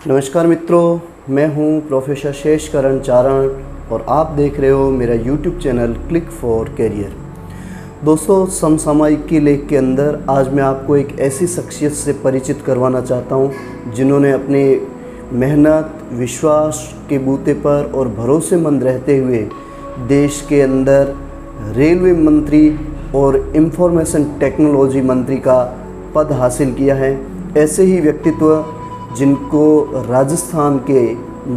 नमस्कार मित्रों, मैं हूं प्रोफेसर शेषकरण चारण और आप देख रहे हो मेरा YouTube channel click for career. दोस्तों, समसामयिक की लेख के अंदर आज मैं आपको एक ऐसी शख्सियत से परिचित करवाना चाहता हूं जिन्होंने अपने मेहनत, विश्वास के बूते पर और भरोसेमंद रहते हुए देश के अंदर रेलवे मंत्री और इंफॉर्मेशन टेक्नोलॉजी मंत्री का पद हासिल किया है। ऐसे ही व्यक्तित्व जिनको राजस्थान के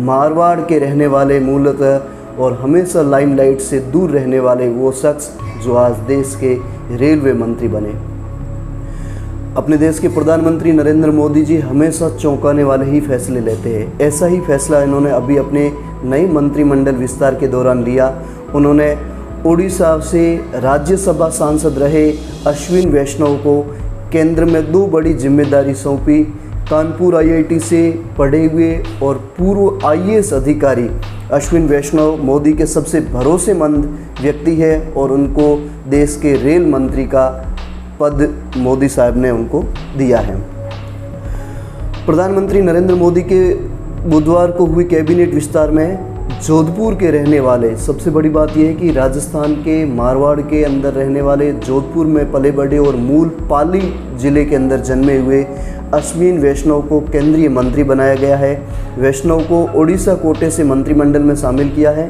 मारवाड़ के रहने वाले मूलतः और हमेशा लाइमलाइट से दूर रहने वाले वो शख्स जो आज देश के रेलवे मंत्री बने। अपने देश के प्रधानमंत्री नरेंद्र मोदी जी हमेशा चौंकाने वाले ही फैसले लेते हैं। ऐसा ही फैसला इन्होंने अभी अपने नए मंत्रिमंडल विस्तार के दौरान लिया। उन्होंने उड़ीसा से राज्यसभा सांसद रहे अश्विन वैष्णव को केंद्र में 2 बड़ी जिम्मेदारी सौंपी। कानपुर आईआईटी से पढ़े हुए और पूर्व आईएएस अधिकारी अश्विन वैष्णव मोदी के सबसे भरोसेमंद व्यक्ति है और उनको देश के रेल मंत्री का पद मोदी साहब ने उनको दिया है। प्रधानमंत्री नरेंद्र मोदी के बुधवार को हुई कैबिनेट विस्तार में जोधपुर के रहने वाले, सबसे बड़ी बात यह है कि राजस्थान के मारवाड़ के अंदर रहने वाले, जोधपुर में पले बढ़े और मूल पाली जिले के अंदर जन्मे हुए अश्विन वैष्णव को केंद्रीय मंत्री बनाया गया है। वैष्णव को ओडिशा कोटे से मंत्रिमंडल में शामिल किया है।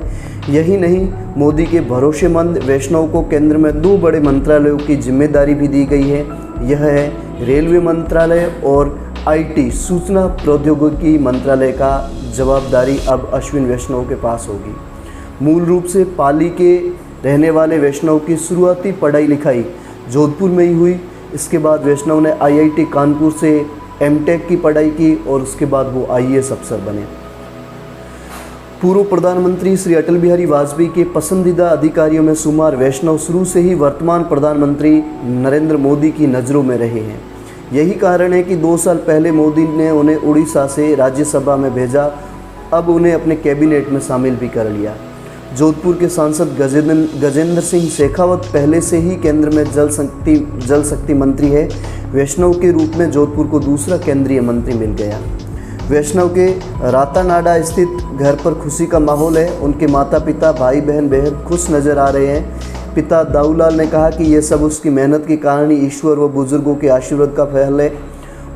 यही नहीं, मोदी के भरोसेमंद वैष्णव को केंद्र में 2 बड़े मंत्रालयों की जिम्मेदारी भी दी गई है। यह है रेलवे मंत्रालय और आईटी सूचना प्रौद्योगिकी मंत्रालय का जवाबदारी अब अश्विन वैष्णव के पास होगी। मूल रूप से पाली के रहने वाले वैष्णव की शुरुआती पढ़ाई लिखाई जोधपुर में ही हुई। इसके बाद वैष्णव ने आईआईटी कानपुर से एमटेक की पढ़ाई की और उसके बाद वो आईएएस अफसर बने। पूर्व प्रधानमंत्री श्री अटल बिहारी वाजपेयी के पसंदीदा अधिकारियों में शुमार वैष्णव शुरू से ही वर्तमान प्रधानमंत्री नरेंद्र मोदी की नज़रों में रहे हैं। यही कारण है कि 2 साल पहले मोदी ने उन्हें उड़ीसा से राज्यसभा में भेजा। अब उन्हें अपने कैबिनेट में शामिल भी कर लिया। जोधपुर के सांसद गजेंद्र सिंह शेखावत पहले से ही केंद्र में जल शक्ति मंत्री है। वैष्णव के रूप में जोधपुर को दूसरा केंद्रीय मंत्री मिल गया। वैष्णव के रातानाडा स्थित घर पर खुशी का माहौल है। उनके माता पिता, भाई बहन बेहद खुश नज़र आ रहे हैं। पिता दाऊलाल ने कहा कि यह सब उसकी मेहनत के कारण ही ईश्वर व बुजुर्गों के आशीर्वाद का फल है।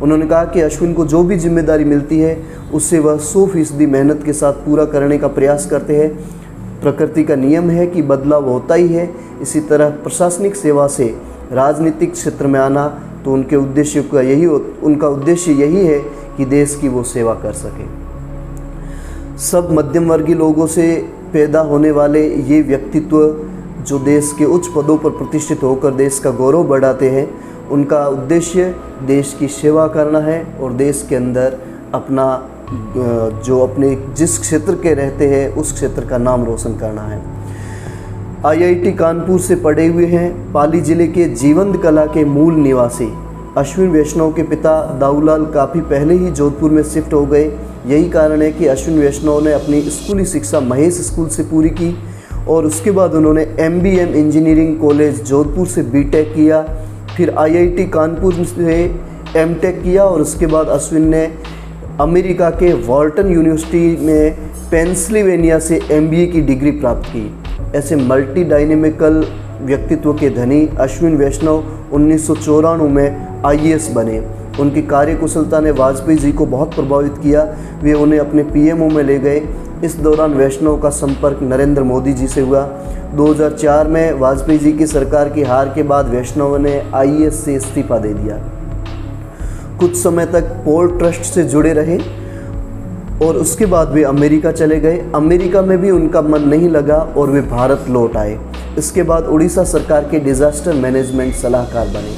उन्होंने कहा कि अश्विन को जो भी जिम्मेदारी मिलती है उससे वह 100% मेहनत के साथ पूरा करने का प्रयास करते हैं। प्रकृति का नियम है कि बदलाव होता ही है। इसी तरह प्रशासनिक सेवा से राजनीतिक क्षेत्र में आना तो उनका उद्देश्य यही है कि देश की वो सेवा कर सके। सब मध्यम वर्गीय लोगों से पैदा होने वाले ये व्यक्तित्व जो देश के उच्च पदों पर प्रतिष्ठित होकर देश का गौरव बढ़ाते हैं, उनका उद्देश्य देश की सेवा करना है और देश के अंदर अपना अपने जिस क्षेत्र के रहते हैं उस क्षेत्र का नाम रोशन करना है। आईआईटी कानपुर से पढ़े हुए हैं। पाली जिले के जीवंत कला के मूल निवासी अश्विन वैष्णव के पिता दाऊलाल काफ़ी पहले ही जोधपुर में शिफ्ट हो गए। यही कारण है कि अश्विन वैष्णव ने अपनी स्कूली शिक्षा महेश स्कूल से पूरी की और उसके बाद उन्होंने MBM इंजीनियरिंग कॉलेज जोधपुर से बीटेक किया। फिर आईआईटी कानपुर से एमटेक किया और उसके बाद अश्विन ने अमेरिका के वॉर्टन यूनिवर्सिटी में पेंसिल्वेनिया से MBA की डिग्री प्राप्त की। ऐसे मल्टी डायनेमिकल व्यक्तित्व के धनी अश्विन वैष्णव 1994 में आईएएस बने। उनकी कार्यकुशलता ने वाजपेयी जी को बहुत प्रभावित किया। वे उन्हें अपने PMO में ले गए। इस दौरान वैष्णव का संपर्क नरेंद्र मोदी जी से हुआ। 2004 में वाजपेयी जी की सरकार की हार के बाद वैष्णव ने आईएएस से इस्तीफा दे दिया। कुछ समय तक पोर्ट ट्रस्ट से जुड़े रहे और उसके बाद वे अमेरिका चले गए। अमेरिका में भी उनका मन नहीं लगा और वे भारत लौट आए। इसके बाद उड़ीसा सरकार के डिजास्टर मैनेजमेंट सलाहकार बने।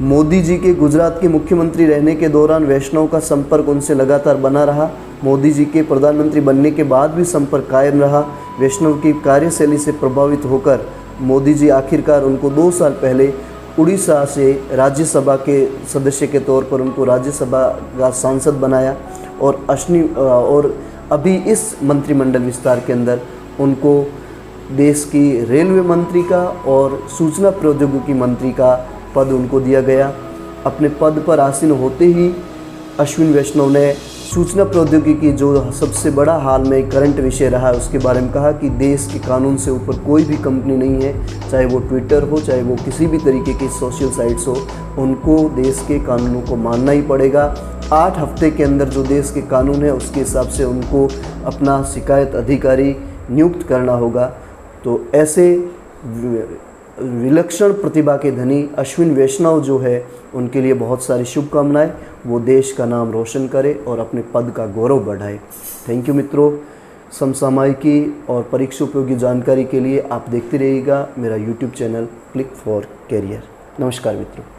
मोदी जी के गुजरात के मुख्यमंत्री रहने के दौरान वैष्णव का संपर्क उनसे लगातार बना रहा। मोदी जी के प्रधानमंत्री बनने के बाद भी संपर्क कायम रहा। वैष्णव की कार्यशैली से प्रभावित होकर मोदी जी आखिरकार उनको 2 साल पहले उड़ीसा से राज्यसभा के सदस्य के तौर पर उनको राज्यसभा का सांसद बनाया और अभी इस मंत्रिमंडल विस्तार के अंदर उनको देश की रेलवे मंत्री का और सूचना प्रौद्योगिकी मंत्री का पद उनको दिया गया। अपने पद पर आसीन होते ही अश्विन वैष्णव ने सूचना प्रौद्योगिकी जो सबसे बड़ा हाल में करंट विषय रहा है उसके बारे में कहा कि देश के कानून से ऊपर कोई भी कंपनी नहीं है, चाहे वो ट्विटर हो, चाहे वो किसी भी तरीके की सोशल साइट्स हो, उनको देश के कानूनों को मानना ही पड़ेगा। 8 हफ्ते के अंदर जो देश के कानून है उसके हिसाब से उनको अपना शिकायत अधिकारी नियुक्त करना होगा। तो ऐसे विलक्षण प्रतिभा के धनी अश्विन वैष्णव जो है उनके लिए बहुत सारी शुभकामनाएं। वो देश का नाम रोशन करे और अपने पद का गौरव बढ़ाए। थैंक यू मित्रों। समसामयिकी और परीक्षा उपयोगी जानकारी के लिए आप देखते रहिएगा मेरा YouTube channel click for career. नमस्कार मित्रों।